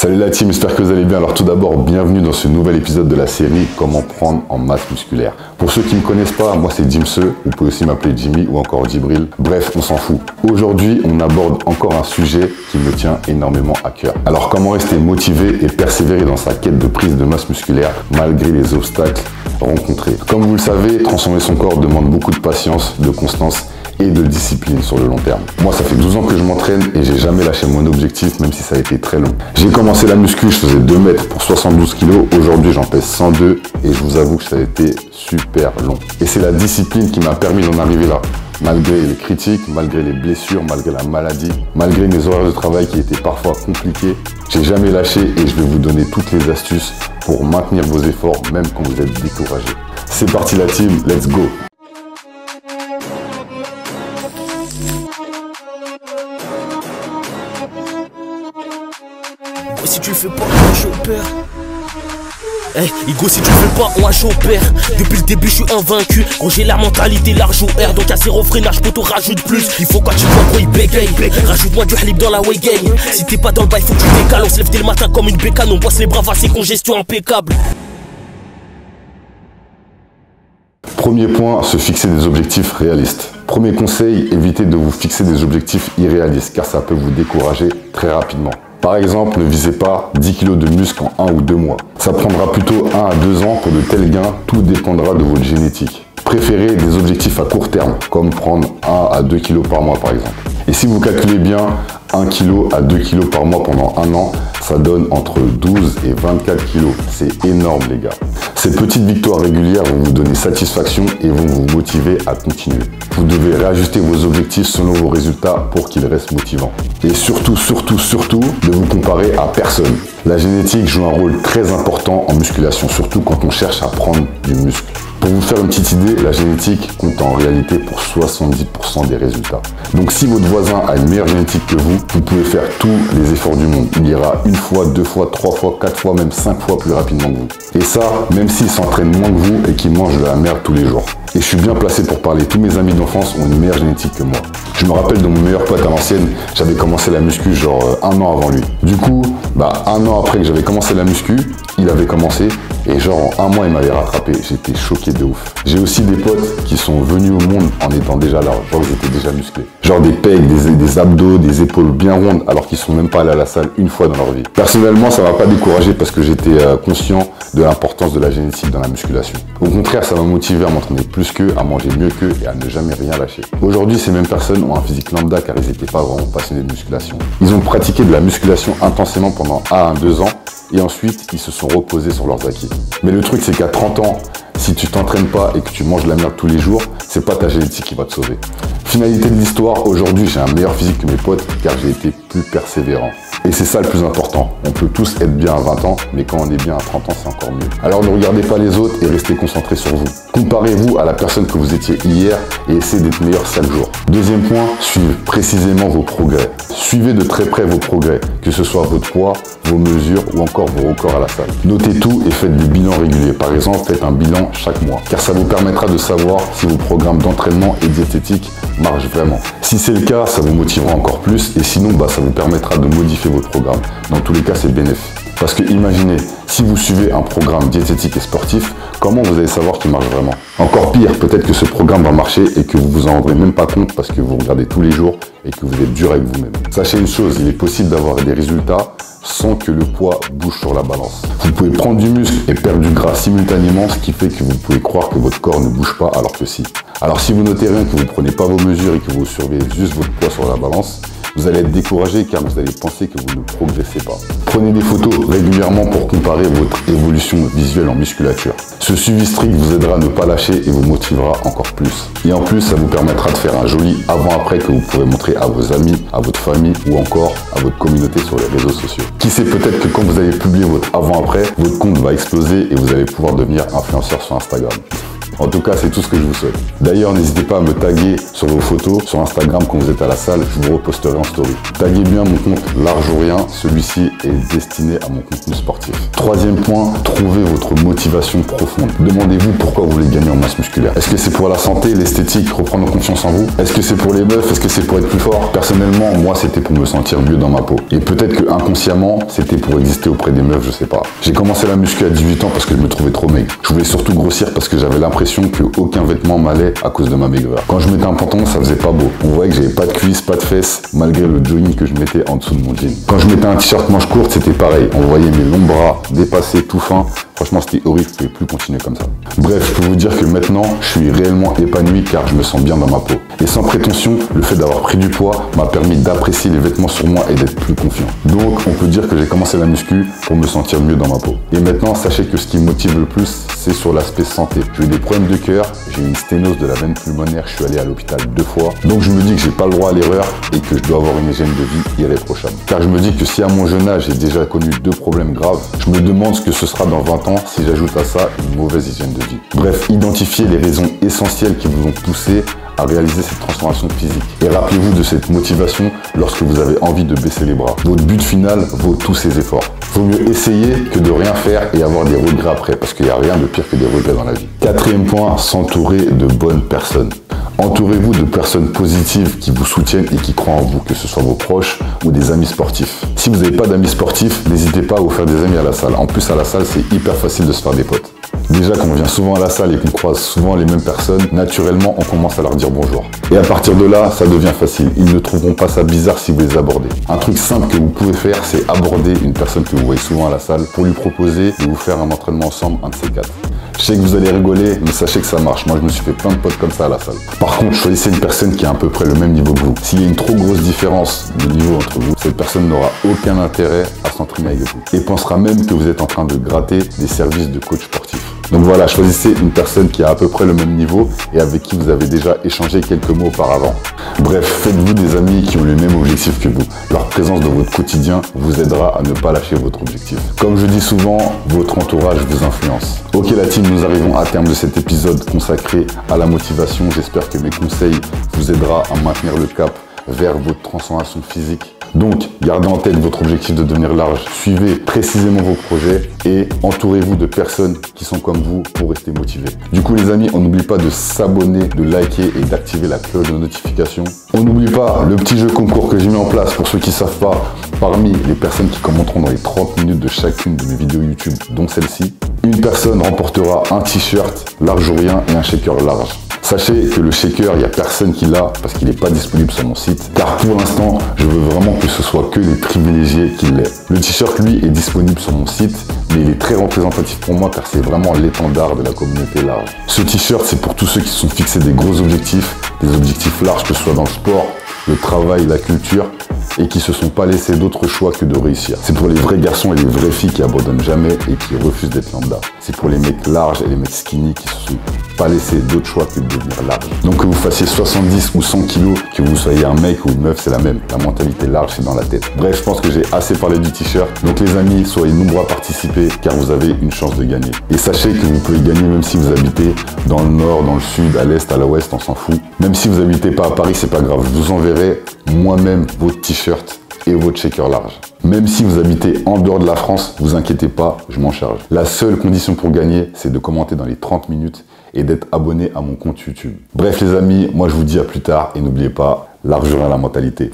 Salut la team, j'espère que vous allez bien. Alors tout d'abord, bienvenue dans ce nouvel épisode de la série Comment prendre en masse musculaire. Pour ceux qui ne me connaissent pas, moi c'est Jimse, vous pouvez aussi m'appeler Jimmy ou encore Djibril. Bref, on s'en fout. Aujourd'hui, on aborde encore un sujet qui me tient énormément à cœur. Alors comment rester motivé et persévérer dans sa quête de prise de masse musculaire malgré les obstacles rencontrés. Comme vous le savez, transformer son corps demande beaucoup de patience, de constance et de discipline sur le long terme. Moi, ça fait 12 ans que je m'entraîne et j'ai jamais lâché mon objectif, même si ça a été très long. J'ai commencé la muscu, je faisais 2 mètres pour 72 kg. Aujourd'hui, j'en pèse 102 et je vous avoue que ça a été super long. Et c'est la discipline qui m'a permis d'en arriver là. Malgré les critiques, malgré les blessures, malgré la maladie, malgré mes horaires de travail qui étaient parfois compliqués, j'ai jamais lâché et je vais vous donner toutes les astuces pour maintenir vos efforts, même quand vous êtes découragé. C'est parti la team, let's go! Si tu le fais pas, moi j'opère. Hey, Igo, si tu le fais pas, moi j'opère. Depuis le début, je suis invaincu. Gros, j'ai la mentalité large au R. Donc à zéro freinage, poto, rajoute plus. Il faut quand tu vois, gros, il bégaye. Rajoute-moi du halib dans la way gang. Si t'es pas dans le bail, faut que tu décales. On se lève dès le matin comme une bécane. On bosse les bras, c'est congestion impeccable. Premier point, se fixer des objectifs réalistes. Premier conseil, évitez de vous fixer des objectifs irréalistes car ça peut vous décourager très rapidement. Par exemple, ne visez pas 10 kg de muscle en 1 ou 2 mois. Ça prendra plutôt 1 à 2 ans pour de tels gains, tout dépendra de votre génétique. Préférez des objectifs à court terme, comme prendre 1 à 2 kg par mois par exemple. Et si vous calculez bien, 1 kg à 2 kg par mois pendant 1 an, ça donne entre 12 et 24 kg. C'est énorme les gars. Ces petites victoires régulières vont vous donner satisfaction et vont vous motiver à continuer. Vous devez réajuster vos objectifs selon vos résultats pour qu'ils restent motivants. Et surtout, ne vous comparer à personne. La génétique joue un rôle très important en musculation, surtout quand on cherche à prendre du muscle. Pour vous faire une petite idée, la génétique compte en réalité pour 70% des résultats. Donc si votre voisin a une meilleure génétique que vous, vous pouvez faire tous les efforts du monde. Il ira 1 fois, 2 fois, 3 fois, 4 fois, même 5 fois plus rapidement que vous. Et ça, même s'il s'entraîne moins que vous et qu'il mange de la merde tous les jours. Et je suis bien placé pour parler. Tous mes amis d'enfance ont une meilleure génétique que moi. Je me rappelle de mon meilleur pote à l'ancienne, j'avais commencé la muscu genre 1 an avant lui. Du coup, 1 an après que j'avais commencé la muscu, il avait commencé et genre en 1 mois il m'avait rattrapé. J'étais choqué de ouf. J'ai aussi des potes qui sont venus au monde en étant déjà là, genre ils étaient déjà musclés. Genre des pecs, des abdos, des épaules bien rondes alors qu'ils sont même pas allés à la salle une fois dans leur vie. Personnellement, ça m'a pas découragé parce que j'étais conscient de l'importance de la génétique dans la musculation. Au contraire, ça m'a motivé à m'entraîner plus qu'eux, à manger mieux qu'eux et à ne jamais rien lâcher. Aujourd'hui, ces mêmes personnes ont un physique lambda car ils n'étaient pas vraiment passionnés de musculation. Ils ont pratiqué de la musculation intensément pendant 1 à 2 ans et ensuite ils se sont reposés sur leurs acquis. Mais le truc c'est qu'à 30 ans, si tu t'entraînes pas et que tu manges de la merde tous les jours, c'est pas ta génétique qui va te sauver. Finalité de l'histoire, aujourd'hui j'ai un meilleur physique que mes potes car j'ai été plus persévérant. Et c'est ça le plus important. On peut tous être bien à 20 ans, mais quand on est bien à 30 ans, c'est encore mieux. Alors ne regardez pas les autres et restez concentrés sur vous. Comparez-vous à la personne que vous étiez hier et essayez d'être meilleur chaque jour. Deuxième point, suivez précisément vos progrès. Suivez de très près vos progrès, que ce soit votre poids, vos mesures ou encore vos records à la salle. Notez tout et faites des bilans réguliers. Par exemple, faites un bilan chaque mois, car ça vous permettra de savoir si vos programmes d'entraînement et diététique marchent vraiment. Si c'est le cas, ça vous motivera encore plus et sinon, ça vous permettra de modifier votre programme. Dans tous les cas, c'est bénéfique. Parce que imaginez, si vous suivez un programme diététique et sportif, comment vous allez savoir qu'il marche vraiment? Encore pire, peut-être que ce programme va marcher et que vous vous en rendrez même pas compte parce que vous regardez tous les jours et que vous êtes dur avec vous-même. Sachez une chose, il est possible d'avoir des résultats sans que le poids bouge sur la balance. Vous pouvez prendre du muscle et perdre du gras simultanément, ce qui fait que vous pouvez croire que votre corps ne bouge pas alors que si. Alors si vous notez rien, que vous ne prenez pas vos mesures et que vous surveillez juste votre poids sur la balance, vous allez être découragé car vous allez penser que vous ne progressez pas. Prenez des photos régulièrement pour comparer votre évolution visuelle en musculature. Ce suivi strict vous aidera à ne pas lâcher et vous motivera encore plus. Et en plus, ça vous permettra de faire un joli avant-après que vous pourrez montrer à vos amis, à votre famille ou encore à votre communauté sur les réseaux sociaux. Qui sait, peut-être que quand vous allez publier votre avant-après, votre compte va exploser et vous allez pouvoir devenir influenceur sur Instagram. En tout cas, c'est tout ce que je vous souhaite. D'ailleurs, n'hésitez pas à me taguer sur vos photos sur Instagram quand vous êtes à la salle, je vous reposterai en story. Taguez bien mon compte Large ou Rien, celui-ci est destiné à mon contenu sportif. Troisième point, trouvez votre motivation profonde. Demandez-vous pourquoi vous voulez gagner en masse musculaire. Est-ce que c'est pour la santé, l'esthétique, reprendre confiance en vous? Est-ce que c'est pour les meufs? Est-ce que c'est pour être plus fort? Personnellement, moi, c'était pour me sentir mieux dans ma peau. Et peut-être que inconsciemment, c'était pour exister auprès des meufs, je sais pas. J'ai commencé la muscu à 18 ans parce que je me trouvais trop maigre. Je voulais surtout grossir parce que j'avais l'impression que aucun vêtement m'allait à cause de ma maigreur. Quand je mettais un pantalon, ça faisait pas beau. On voyait que j'avais pas de cuisses, pas de fesses, malgré le jogging que je mettais en dessous de mon jean. Quand je mettais un t-shirt manche courte, c'était pareil. On voyait mes longs bras dépassés, tout fins. Franchement, c'était horrible, je pouvais plus continuer comme ça. Bref, je peux vous dire que maintenant, je suis réellement épanoui car je me sens bien dans ma peau. Et sans prétention, le fait d'avoir pris du poids m'a permis d'apprécier les vêtements sur moi et d'être plus confiant. Donc, on peut dire que j'ai commencé la muscu pour me sentir mieux dans ma peau. Et maintenant, sachez que ce qui me motive le plus, c'est sur l'aspect santé. J'ai eu des problèmes de cœur, j'ai eu une sténose de la veine pulmonaire, je suis allé à l'hôpital 2 fois. Donc, je me dis que j'ai pas le droit à l'erreur et que je dois avoir une hygiène de vie irréprochable. Car je me dis que si à mon jeune âge, j'ai déjà connu 2 problèmes graves, je me demande ce que ce sera dans 20 ans si j'ajoute à ça une mauvaise hygiène de vie. Bref, identifiez les raisons essentielles qui vous ont poussé à réaliser cette transformation physique. Et rappelez-vous de cette motivation lorsque vous avez envie de baisser les bras. Votre but final vaut tous ces efforts. Vaut mieux essayer que de rien faire et avoir des regrets après, parce qu'il n'y a rien de pire que des regrets dans la vie. Quatrième point, s'entourer de bonnes personnes. Entourez-vous de personnes positives qui vous soutiennent et qui croient en vous, que ce soit vos proches ou des amis sportifs. Si vous n'avez pas d'amis sportifs, n'hésitez pas à vous faire des amis à la salle. En plus, à la salle, c'est hyper facile de se faire des potes. Déjà, quand on vient souvent à la salle et qu'on croise souvent les mêmes personnes, naturellement, on commence à leur dire bonjour. Et à partir de là, ça devient facile. Ils ne trouveront pas ça bizarre si vous les abordez. Un truc simple que vous pouvez faire, c'est aborder une personne que vous voyez souvent à la salle pour lui proposer de vous faire un entraînement ensemble, un de ces 4. Je sais que vous allez rigoler, mais sachez que ça marche. Moi, je me suis fait plein de potes comme ça à la salle. Par contre, choisissez une personne qui a à peu près le même niveau que vous. S'il y a une trop grosse différence de niveau entre vous, cette personne n'aura aucun intérêt à s'entraîner avec vous et pensera même que vous êtes en train de gratter des services de coach sportif. Donc voilà, choisissez une personne qui a à peu près le même niveau et avec qui vous avez déjà échangé quelques mots auparavant. Bref, faites-vous des amis qui ont le même objectif que vous. Leur présence dans votre quotidien vous aidera à ne pas lâcher votre objectif. Comme je dis souvent, votre entourage vous influence. Ok la team, nous arrivons à terme de cet épisode consacré à la motivation. J'espère que mes conseils vous aideront à maintenir le cap vers votre transformation physique. Donc, gardez en tête votre objectif de devenir large, suivez précisément vos projets et entourez-vous de personnes qui sont comme vous pour rester motivés. Du coup les amis, on n'oublie pas de s'abonner, de liker et d'activer la cloche de notification. On n'oublie pas le petit jeu concours que j'ai mis en place pour ceux qui ne savent pas. Parmi les personnes qui commenteront dans les 30 minutes de chacune de mes vidéos YouTube, dont celle-ci, une personne remportera un t-shirt Large ou Rien et un shaker large. Sachez que le shaker, il n'y a personne qui l'a parce qu'il n'est pas disponible sur mon site. Car pour l'instant, je veux vraiment que ce soit que les privilégiés qui l'aient. Le t-shirt, lui, est disponible sur mon site, mais il est très représentatif pour moi car c'est vraiment l'étendard de la communauté large. Ce t-shirt, c'est pour tous ceux qui se sont fixés des gros objectifs, des objectifs larges, que ce soit dans le sport, le travail, la culture, et qui se sont pas laissés d'autre choix que de réussir. C'est pour les vrais garçons et les vraies filles qui abandonnent jamais et qui refusent d'être lambda. C'est pour les mecs larges et les mecs skinny qui se sont pas laissés d'autre choix que de devenir large. Donc que vous fassiez 70 ou 100 kilos, que vous soyez un mec ou une meuf, c'est la même. La mentalité large, c'est dans la tête. Bref, je pense que j'ai assez parlé du t-shirt. Donc les amis, soyez nombreux à participer car vous avez une chance de gagner. Et sachez que vous pouvez gagner même si vous habitez dans le nord, dans le sud, à l'est, à l'ouest, on s'en fout. Même si vous habitez pas à Paris, c'est pas grave. Je vous enverrai moi-même votre t-shirt et votre shaker large. Même si vous habitez en dehors de la France, vous inquiétez pas, je m'en charge. La seule condition pour gagner, c'est de commenter dans les 30 minutes et d'être abonné à mon compte YouTube. Bref les amis, moi je vous dis à plus tard et n'oubliez pas, large ou rien la mentalité.